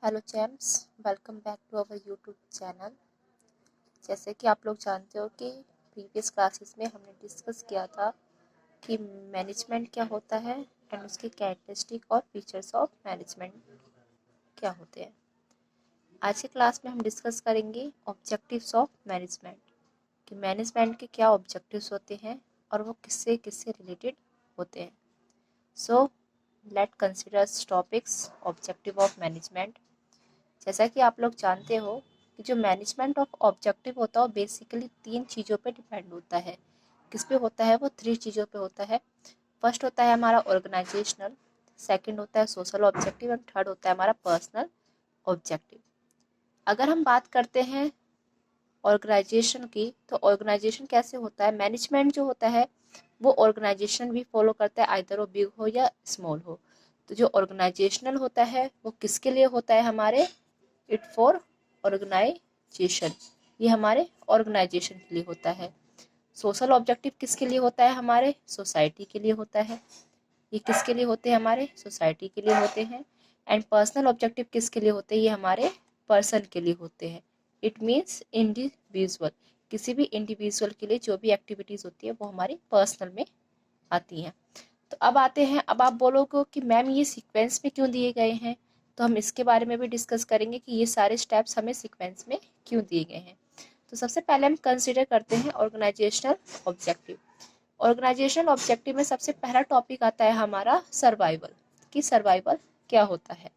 Hello champs, welcome back to our YouTube channel. जैसे कि आप लोग जानते हो कि प्रीवियस क्लासेस में हमने डिस्कस किया था कि मैनेजमेंट क्या होता है एंड उसकी कैरेक्टरिस्टिक और फीचर्स ऑफ मैनेजमेंट क्या होते हैं। आज की क्लास में हम डिस्कस करेंगे ऑब्जेक्टिव्स ऑफ मैनेजमेंट, कि मैनेजमेंट के क्या ऑब्जेक्टिव्स होते हैं और वो किससे किससे रिलेटेड होते हैं। So let consider topics objective of management. जैसा कि आप लोग जानते हो कि जो मैनेजमेंट ऑफ ऑब्जेक्टिव होता है वो बेसिकली 3 चीज़ों पे डिपेंड होता है। किस पे होता है? वो 3 चीज़ों पे होता है। फर्स्ट होता है हमारा ऑर्गेनाइजेशनल, सेकंड होता है सोशल ऑब्जेक्टिव एंड थर्ड होता है हमारा पर्सनल ऑब्जेक्टिव। अगर हम बात करते हैं ऑर्गेनाइजेशन की, तो ऑर्गेनाइजेशन कैसे होता है? मैनेजमेंट जो होता है वो ऑर्गेनाइजेशन भी फॉलो करता है, आइदर वो बिग हो या स्मॉल हो। तो जो ऑर्गेनाइजेशनल होता है वो किसके लिए होता है? हमारे इट फॉर ऑर्गेनाइजेशन, ये हमारे ऑर्गेनाइजेशन के लिए होता है। सोशल ऑब्जेक्टिव किसके लिए होता है? हमारे सोसाइटी के लिए होता है। ये किसके लिए होते हैं? हमारे सोसाइटी के लिए होते हैं। एंड पर्सनल ऑब्जेक्टिव किसके लिए होते हैं? ये हमारे पर्सन के लिए होते हैं। इट मीन्स इंडिविजुअल, किसी भी इंडिविजुअल के लिए जो भी एक्टिविटीज़ होती है वो हमारी पर्सनल में आती हैं। तो अब आते हैं, अब आप बोलोगे कि मैम ये सीक्वेंस में क्यों दिए गए हैं, तो हम इसके बारे में भी डिस्कस करेंगे कि ये सारे स्टेप्स हमें सीक्वेंस में क्यों दिए गए हैं। तो सबसे पहले हम कंसिडर करते हैं ऑर्गेनाइजेशनल ऑब्जेक्टिव। ऑर्गेनाइजेशनल ऑब्जेक्टिव में सबसे पहला टॉपिक आता है हमारा सर्वाइवल, कि सर्वाइवल क्या होता है।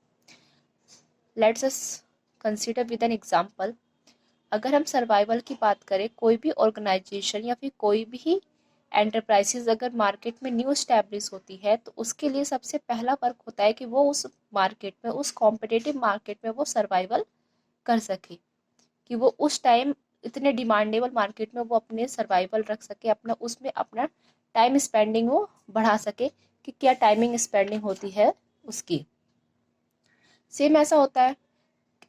Let's us consider with an example. अगर हम सर्वाइवल की बात करें, कोई भी ऑर्गेनाइजेशन या फिर कोई भी एंटरप्राइजेज अगर मार्केट में न्यू स्टैब्लिश होती है तो उसके लिए सबसे पहला वर्क होता है कि वो उस मार्केट में, उस कॉम्पिटिटिव मार्केट में वो सर्वाइवल कर सके, कि वो उस टाइम इतने डिमांडेबल मार्केट में वो अपने सर्वाइवल रख सके, अपना उसमें अपना टाइम स्पेंडिंग वो बढ़ा सके, कि क्या टाइमिंग स्पेंडिंग होती है उसकी। सेम ऐसा होता है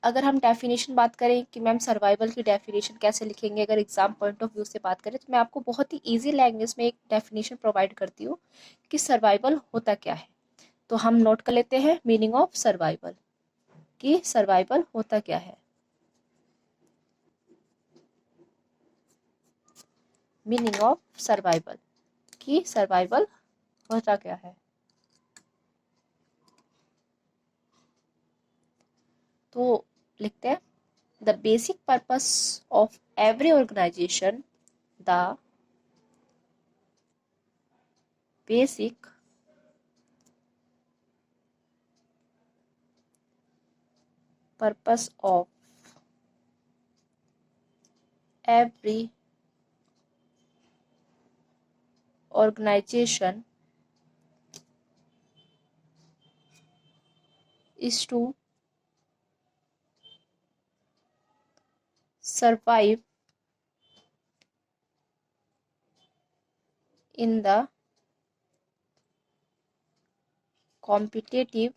अगर हम डेफिनेशन बात करें कि मैम सर्वाइवल की डेफिनेशन कैसे लिखेंगे। अगर एग्जाम पॉइंट ऑफ व्यू से बात करें तो मैं आपको बहुत ही इजी लैंग्वेज में एक डेफिनेशन प्रोवाइड करती हूँ कि सर्वाइवल होता क्या है। तो हम नोट कर लेते हैं मीनिंग ऑफ सर्वाइवल, कि सर्वाइवल होता क्या है। मीनिंग ऑफ सर्वाइवल, कि सर्वाइवल होता क्या है। तो लिखते हैं, the basic purpose of every organisation, the basic purpose of every organization is to survive in the competitive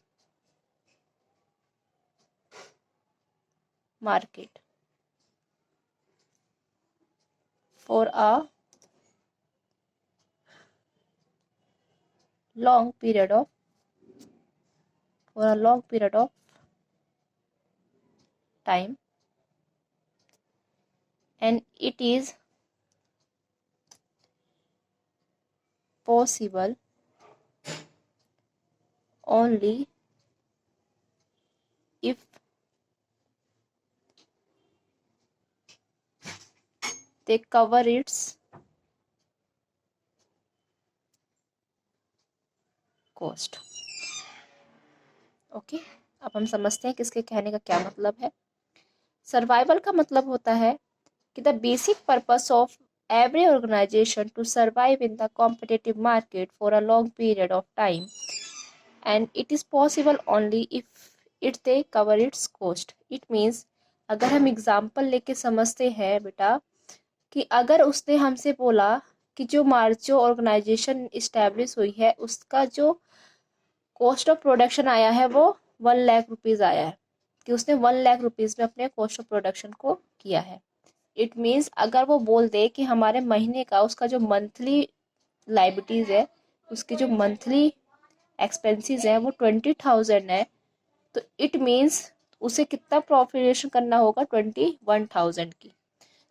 market for a long period of time, and it is possible only if they cover its cost। Okay, अब हम समझते हैं कि इसके कहने का क्या मतलब है। सर्वाइवल का मतलब होता है कि the basic purpose of every organization to survive in the competitive market for a long period of time, and it is possible only if they cover its cost। It means, अगर हम example लेके समझते हैं बेटा, कि अगर उसने हमसे बोला कि जो ऑर्गेनाइजेशन इस्टेब्लिश हुई है उसका जो कॉस्ट ऑफ प्रोडक्शन आया है वो 1 लाख रुपीज़ आया है, कि उसने 1 लाख रुपीज़ में अपने कॉस्ट ऑफ प्रोडक्शन को किया है। इट मीन्स अगर वो बोल दे कि हमारे महीने का उसका जो मंथली लाइबिलिटीज़ है, उसकी जो मंथली एक्सपेंसेस है वो 20,000 है, तो इट मीन्स उसे कितना प्रॉफिटेशन करना होगा, 21,000 की।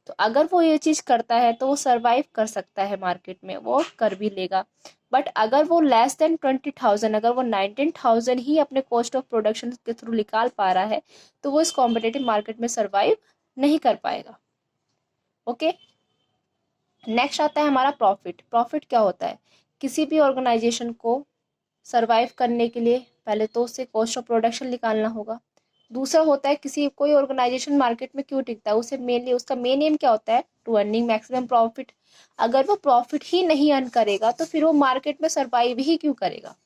तो अगर वो ये चीज़ करता है तो वो सरवाइव कर सकता है मार्केट में, वो कर भी लेगा। बट अगर वो लेस देन 20,000, अगर वो 19,000 ही अपने कॉस्ट ऑफ प्रोडक्शन के थ्रू निकाल पा रहा है तो वो इस कॉम्पिटेटिव मार्केट में सरवाइव नहीं कर पाएगा। ओके, नेक्स्ट आता है हमारा प्रॉफिट। प्रॉफिट क्या होता है? किसी भी ऑर्गेनाइजेशन को सरवाइव करने के लिए पहले तो उससे कॉस्ट ऑफ प्रोडक्शन निकालना होगा। दूसरा होता है किसी कोई ऑर्गेनाइजेशन मार्केट में क्यों टिकता है, उसे मेनली उसका मेन एम क्या होता है, टू अर्निंग मैक्सिमम प्रॉफिट। अगर वो प्रॉफिट ही नहीं अर्न करेगा तो फिर वो मार्केट में सरवाइव ही क्यों करेगा।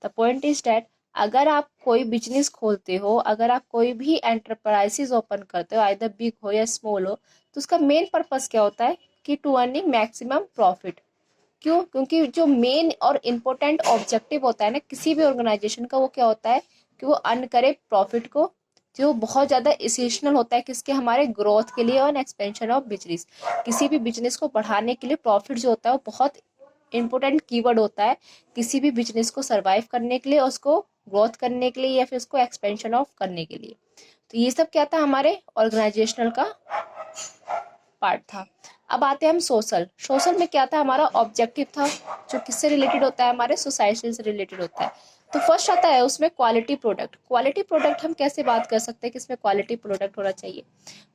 द पॉइंट इज डैट अगर आप कोई बिजनेस खोलते हो, अगर आप कोई भी एंटरप्राइजेज ओपन करते हो, आइदर बिग हो या स्मॉल हो, तो उसका मेन पर्पस क्या होता है कि टू अर्निंग मैक्सिमम प्रॉफिट। क्यों? क्योंकि जो मेन और इम्पोर्टेंट ऑब्जेक्टिव होता है ना किसी भी ऑर्गेनाइजेशन का, वो क्या होता है कि वो अर्न करे प्रॉफिट को, जो बहुत ज़्यादा इसेंशियल होता है किसके, हमारे ग्रोथ के लिए और एक्सपेंशन ऑफ बिजनेस। किसी भी बिजनेस को बढ़ाने के लिए प्रॉफिट जो होता है वो बहुत इंपॉर्टेंट कीवर्ड होता है किसी भी बिजनेस को सरवाइव करने के लिए, उसको ग्रोथ करने के लिए या फिर उसको एक्सपेंशन ऑफ करने के लिए। तो ये सब क्या था, हमारे ऑर्गेनाइजेशनल का पार्ट था। अब आते हैं हम सोशल। सोशल में क्या था, हमारा ऑब्जेक्टिव था जो किससे रिलेटेड होता है, हमारे सोसाइटी से रिलेटेड होता है। तो फर्स्ट आता है उसमें क्वालिटी प्रोडक्ट। क्वालिटी प्रोडक्ट हम कैसे बात कर सकते हैं कि इसमें क्वालिटी प्रोडक्ट होना चाहिए।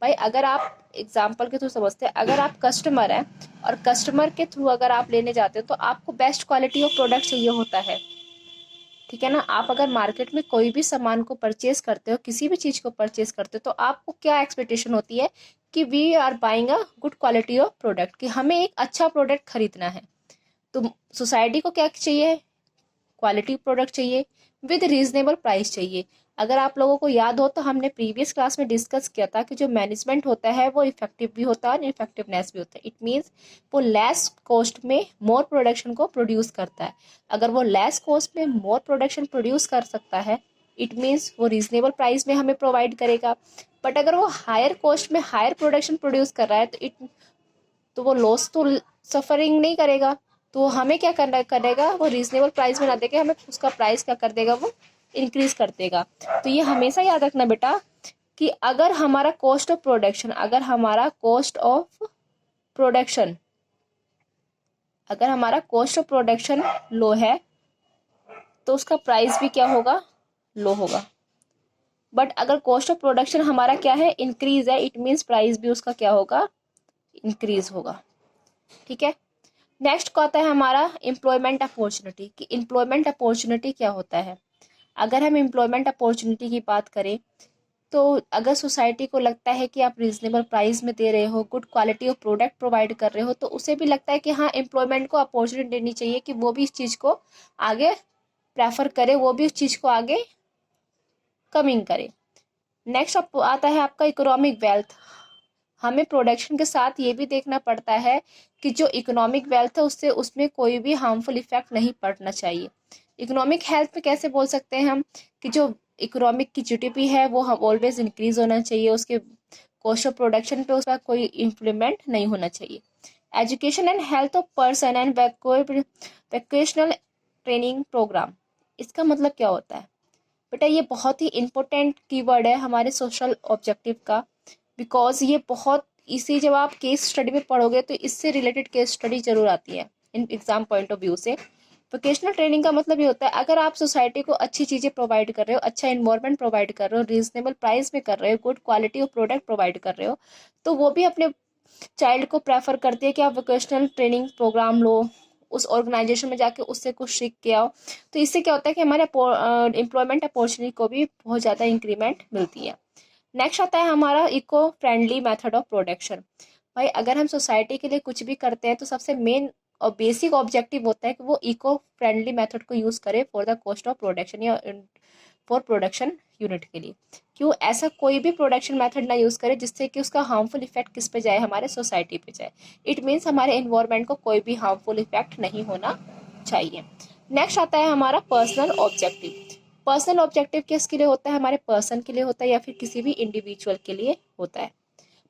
भाई अगर आप एग्जांपल के थ्रू समझते हैं, अगर आप कस्टमर हैं और कस्टमर के थ्रू अगर आप लेने जाते हो तो आपको बेस्ट क्वालिटी ऑफ प्रोडक्ट चाहिए होता है, ठीक है ना। आप अगर मार्केट में कोई भी सामान को परचेज करते हो, किसी भी चीज़ को परचेज करते हो, तो आपको क्या एक्सपेक्टेशन होती है कि we are buying a good quality of product, कि हमें एक अच्छा प्रोडक्ट खरीदना है। तो सोसाइटी को क्या चाहिए, क्वालिटी प्रोडक्ट चाहिए विद रीजनेबल प्राइस चाहिए। अगर आप लोगों को याद हो तो हमने प्रीवियस क्लास में डिस्कस किया था कि जो मैनेजमेंट होता है वो इफेक्टिव भी होता है और इफेक्टिवनेस भी होता है। इट मीन्स वो लेस कॉस्ट में मोर प्रोडक्शन को प्रोड्यूस करता है। अगर वो लेस कॉस्ट में मोर प्रोडक्शन प्रोड्यूस कर सकता है, इट मीन्स वो रीजनेबल प्राइस में हमें प्रोवाइड करेगा। बट अगर वो हायर कॉस्ट में हायर प्रोडक्शन प्रोड्यूस कर रहा है तो वो लॉस तो सफरिंग नहीं करेगा। तो हमें क्या करना करेगा, वो रीजनेबल प्राइस में ना देके हमें उसका प्राइस क्या कर देगा, वो इंक्रीज कर देगा। तो ये हमेशा याद रखना बेटा कि अगर हमारा कॉस्ट ऑफ प्रोडक्शन, अगर हमारा कॉस्ट ऑफ प्रोडक्शन लो है तो उसका प्राइस भी क्या होगा, लो होगा। बट अगर कॉस्ट ऑफ प्रोडक्शन हमारा क्या है, इंक्रीज है, इट मीन्स प्राइस भी उसका क्या होगा, इंक्रीज होगा। ठीक है। नेक्स्ट को आता है हमारा एम्प्लॉयमेंट अपॉर्चुनिटी, कि एम्प्लॉयमेंट अपॉर्चुनिटी क्या होता है। अगर हम एम्प्लॉयमेंट अपॉर्चुनिटी की बात करें तो अगर सोसाइटी को लगता है कि आप रीजनेबल प्राइस में दे रहे हो, good quality of product provide कर रहे हो, तो उसे भी लगता है कि हाँ एम्प्लॉयमेंट को अपॉर्चुनिटी देनी चाहिए कि वो भी इस चीज़ को आगे प्रेफर करे, वो भी इस चीज़ को आगे कमिंग करे। नेक्स्ट आता है आपका इकोनॉमिक वेल्थ। हमें प्रोडक्शन के साथ ये भी देखना पड़ता है कि जो इकोनॉमिक वेल्थ है उससे उसमें कोई भी हार्मफुल इफेक्ट नहीं पड़ना चाहिए। इकोनॉमिक हेल्थ में कैसे बोल सकते हैं हम कि जो इकोनॉमिक की जीडीपी है वो ऑलवेज इंक्रीज होना चाहिए, उसके कॉस्ट ऑफ प्रोडक्शन पे उसका कोई इम्प्लीमेंट नहीं होना चाहिए। Education and health of person and vocational training program, इसका मतलब क्या होता है बेटा, ये बहुत ही इंपॉर्टेंट कीवर्ड है हमारे सोशल ऑब्जेक्टिव का। बिकॉज ये बहुत इसी जब आप केस स्टडी में पढ़ोगे तो इससे रिलेटेड केस स्टडी जरूर आती है in exam point of view से। वोकेशनल ट्रेनिंग का मतलब ये होता है अगर आप सोसाइटी को अच्छी चीज़ें प्रोवाइड कर रहे हो, अच्छा इन्वायरमेंट प्रोवाइड कर रहे हो, रीजनेबल प्राइस में कर रहे हो, good quality of product provide कर रहे हो, तो वो भी अपने चाइल्ड को प्रेफर करती है कि आप वोकेशनल ट्रेनिंग प्रोग्राम लो, उस ऑर्गेनाइजेशन में जाके उससे कुछ सीख के आओ। तो इससे क्या होता है कि हमारे एम्प्लॉयमेंट अपॉर्चुनिटी को भी बहुत ज़्यादा इंक्रीमेंट मिलती है। नेक्स्ट आता है हमारा eco friendly method of production. भाई अगर हम सोसाइटी के लिए कुछ भी करते हैं तो सबसे मेन और बेसिक ऑब्जेक्टिव होता है कि वो इको फ्रेंडली मेथड को यूज़ करे for the cost of production या फॉर प्रोडक्शन यूनिट के लिए। क्यों ऐसा कोई भी प्रोडक्शन मेथड ना यूज़ करे जिससे कि उसका हार्मफुल इफेक्ट किस पे जाए, हमारे सोसाइटी पे जाए। इट मीन्स हमारे एनवायरनमेंट को कोई भी हार्मफुल इफेक्ट नहीं होना चाहिए। नेक्स्ट आता है हमारा पर्सनल ऑब्जेक्टिव। पर्सनल ऑब्जेक्टिव किसके लिए होता है, हमारे पर्सन के लिए होता है या फिर किसी भी इंडिविजुअल के लिए होता है।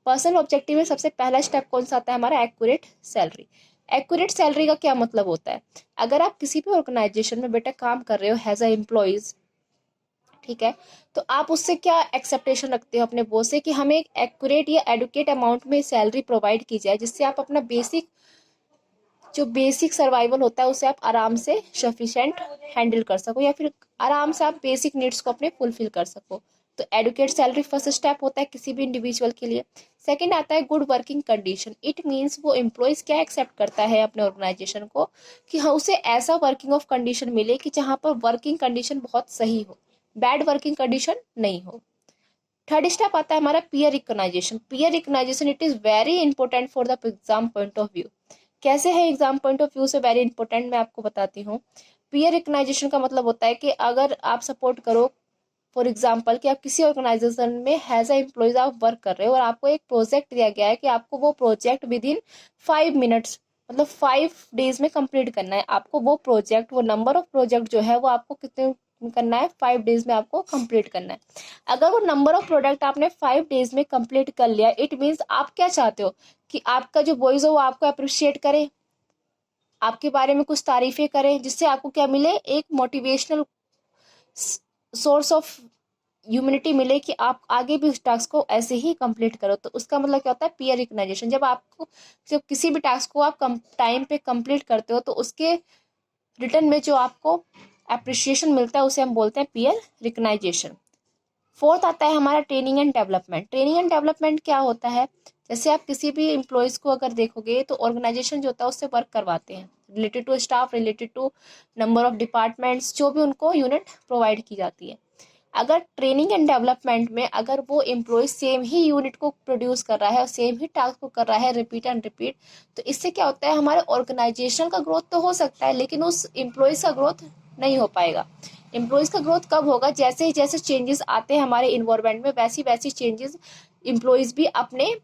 पर्सनल ऑब्जेक्टिव में सबसे पहला स्टेप कौन सा आता है हमारा, एक्यूरेट सैलरी। एक्यूरेट सैलरी का क्या मतलब होता है, अगर आप किसी भी ऑर्गेनाइजेशन में बेटा काम कर रहे हो एज अ एम्प्लॉयज, ठीक है। तो आप उससे क्या एक्सेप्टेशन रखते हो अपने बॉस से कि हमें एक एक्यूरेट या एडुकेट अमाउंट में सैलरी प्रोवाइड की जाए, जिससे आप अपना बेसिक सर्वाइवल होता है उसे आप आराम से सफिशेंट हैंडल कर सको, या फिर आराम से आप बेसिक नीड्स को अपने फुलफिल कर सको। तो एडुकेट सैलरी फर्स्ट स्टेप होता है किसी भी इंडिविजुअल के लिए। सेकंड आता है good working condition. It means वो एम्प्लॉयज क्या एक्सेप्ट करता है अपने ऑर्गेनाइजेशन को कि हाँ उसे ऐसा वर्किंग ऑफ कंडीशन मिले कि जहाँ पर वर्किंग कंडीशन बहुत सही हो, बैड वर्किंग कंडीशन नहीं हो। थर्ड स्टेप आता है हमारा peer recognition. Peer recognition it is very important for the exam point of view. कैसे है एग्जाम पॉइंट ऑफ व्यू से वेरी इंपॉर्टेंट, मैं आपको बताती हूँ। पीयर रिकॉग्नाइजेशन का मतलब होता है कि अगर आप सपोर्ट करो फॉर एग्जाम्पल कि आप किसी ऑर्गेनाइजेशन में हैज अ एम्प्लॉयज आप वर्क कर रहे हो और आपको एक प्रोजेक्ट दिया गया है कि आपको वो प्रोजेक्ट विद इन 5 मिनट्स, मतलब 5 डेज में कंप्लीट करना है। आपको वो प्रोजेक्ट, वो नंबर ऑफ प्रोजेक्ट जो है वो आपको कितने करना है, 5 डेज में आपको कंप्लीट करना है। अगर वो नंबर ऑफ प्रोडक्ट आपने 5 डेज में कंप्लीट कर लिया, इट मीन्स आप क्या चाहते हो कि आपका जो बॉयज हो वो आपको अप्रिशिएट करे, आपके बारे में कुछ तारीफें करें, जिससे आपको क्या मिले, एक मोटिवेशनल सोर्स ऑफ ह्यूमिनिटी मिले कि आप आगे भी उस टास्क को ऐसे ही कंप्लीट करो। तो उसका मतलब क्या होता है, पीयर रिकॉग्नाइजेशन। जब किसी भी टास्क को आप टाइम पे कंप्लीट करते हो तो उसके रिटर्न में जो आपको अप्रिशिएशन मिलता है उसे हम बोलते हैं पीयर रिकॉग्नाइजेशन। फोर्थ आता है हमारा training and development. Training and development क्या होता है, जैसे आप किसी भी एम्प्लॉयज को अगर देखोगे तो ऑर्गेनाइजेशन जो होता है उससे वर्क करवाते हैं related to staff, related to number of departments, जो भी उनको यूनिट प्रोवाइड की जाती है। अगर ट्रेनिंग एंड डेवलपमेंट में अगर वो एम्प्लॉय सेम ही यूनिट को प्रोड्यूस कर रहा है और सेम ही टास्क को कर रहा है रिपीट एंड रिपीट, तो इससे क्या होता है, हमारे ऑर्गेनाइजेशन का ग्रोथ तो हो सकता है लेकिन उस एम्प्लॉयज का ग्रोथ नहीं हो पाएगा। एम्प्लॉयज का ग्रोथ कब होगा, जैसे ही जैसे चेंजेस आते हैं हमारे इन्वायरमेंट में, वैसी वैसी चेंजेस एम्प्लॉयज भी अपने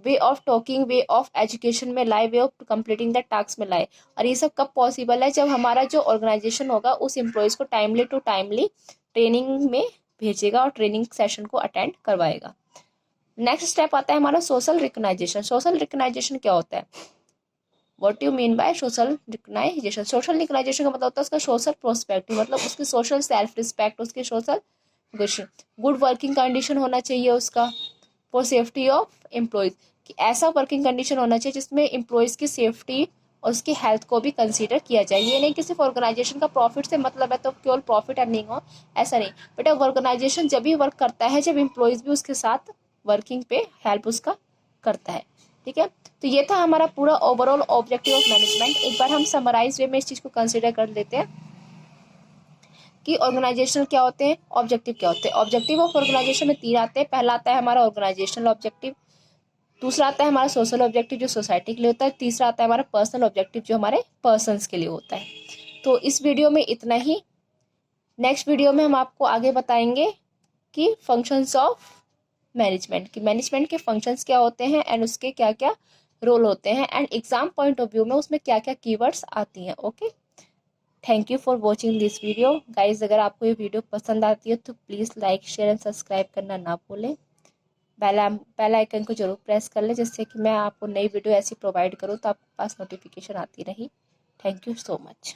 way of talking, way of education में लाए, way of completing the task में लाए। और ये सब कब पॉसिबल है, जब हमारा जो ऑर्गेनाइजेशन होगा उस एम्प्लॉयज को टाइमली टू टाइमली ट्रेनिंग में भेजेगा और ट्रेनिंग सेशन को अटेंड करवाएगा। नेक्स्ट स्टेप आता है हमारा सोशल रिकॉग्नाइजेशन। सोशल रिकॉग्नाइजेशन क्या होता है, what you mean by social recognition? Social recognition का मतलब होता है उसका सोशल प्रोस्पेक्टिव, मतलब उसकी सोशल सेल्फ रिस्पेक्ट, उसकी सोशल गुड वर्किंग कंडीशन होना चाहिए उसका फॉर सेफ्टी ऑफ एम्प्लॉयज, कि ऐसा वर्किंग कंडीशन होना चाहिए जिसमें एम्प्लॉयज की सेफ्टी और उसकी हेल्थ को भी कंसीडर किया जाए। ये नहीं कि सिर्फ ऑर्गेनाइजेशन का प्रॉफिट से मतलब है तो केवल प्रॉफिट अर्निंग हो, ऐसा नहीं। बट अब ऑर्गेनाइजेशन जब भी वर्क करता है जब एम्प्लॉयज भी उसके साथ वर्किंग पे हेल्प उसका करता है। ठीक है, तो ये था हमारा पूरा ओवरऑल ऑब्जेक्टिव ऑफ मैनेजमेंट। एक बार हम समराइज वे में इस चीज़ को कंसिडर कर लेते हैं कि ऑर्गेनाइजेशन क्या होते हैं, ऑब्जेक्टिव क्या होते हैं। ऑब्जेक्टिव ऑफ ऑर्गेनाइजेशन में 3 आते हैं। पहला आता है हमारा ऑर्गेनाइजेशनल ऑब्जेक्टिव, दूसरा आता है हमारा सोशल ऑब्जेक्टिव जो सोसाइटी के लिए होता है, तीसरा आता है हमारा पर्सनल ऑब्जेक्टिव जो हमारे पर्सन्स के लिए होता है। तो इस वीडियो में इतना ही। नेक्स्ट वीडियो में हम आपको आगे बताएंगे कि फंक्शंस ऑफ मैनेजमेंट, कि मैनेजमेंट के फंक्शंस क्या होते हैं एंड उसके क्या क्या रोल होते हैं, and exam point of view में उसमें क्या क्या कीवर्ड्स आती हैं। Okay, thank you for watching this video guys. अगर आपको ये वीडियो पसंद आती है तो please like share and subscribe करना ना भूलें। बेल आइकन को जरूर प्रेस कर लें जिससे कि मैं आपको नई वीडियो ऐसी प्रोवाइड करूँ तो आपके पास नोटिफिकेशन आती रही। Thank you so much.